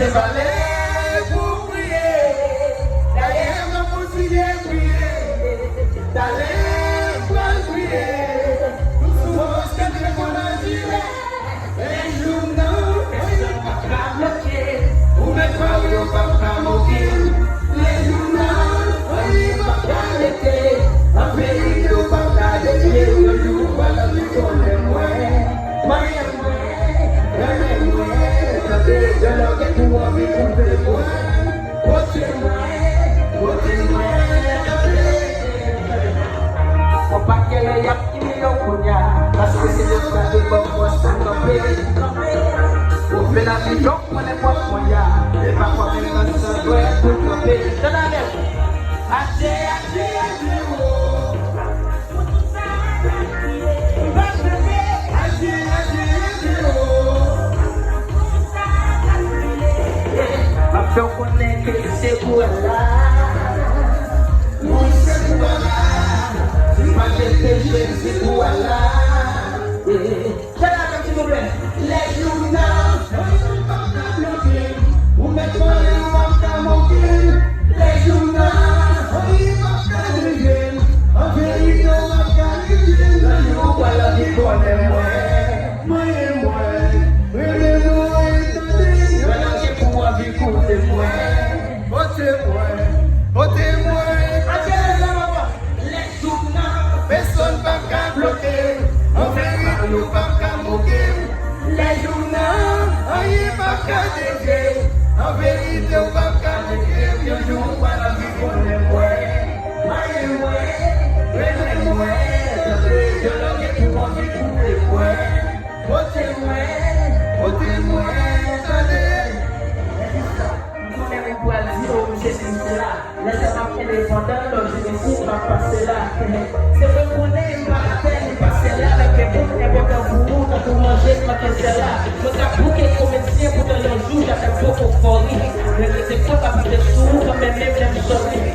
c'est balai pour prier. D'ailleurs, on continue à prier. D'aller pour prier. Nous sommes ce que qu'on a dit. Les journaux, on va pas bloquer. On met pas au pas moquer. Les journaux, on va pas arrêter. La vérité, on va pas arrêter. Le jour, on va la vie qu'on aime. Je leur ai tout envie pour te voir. Faut pas qu'elle ait un million pour y parce que c'est le cas de bon pour s'en on fait la vie donc on est pas pour y et parfois même dans ce doigt pour camper. T'en as l'air. Aché, donc on est que c'est pour là. Oui, c'est pour là. C'est pas que c'est pour là. C'est là que tu me plais. Les journaux, on ne va pas bloquer. On met pas les marques à manquer. Les journaux, on y va pas briller. En vérité, on va pas briller. Le jour, voilà, qui connaît moi. Moi et moi. Personne va qu'à bloquer, on fait nous pas qu'à moquer. Les journaux, on y va qu'à déguer. En vérité, on va qu'à déguer. Le jour, on va la vie qu'on est moi. Je leur ai tout envie pour les points. Votez-moi, attendez. Laissez-moi indépendant, donc je décide de passer là. C'est vrai qu'on est pas la peine de passer là. Avec les boucs et avec un bourreau, quand vous mangez, ma question là. Je t'avoue que les comédiens, pour dans leur jour, j'avais beaucoup folie. Mais c'est quoi, pas plus de sous, quand même, même sortir.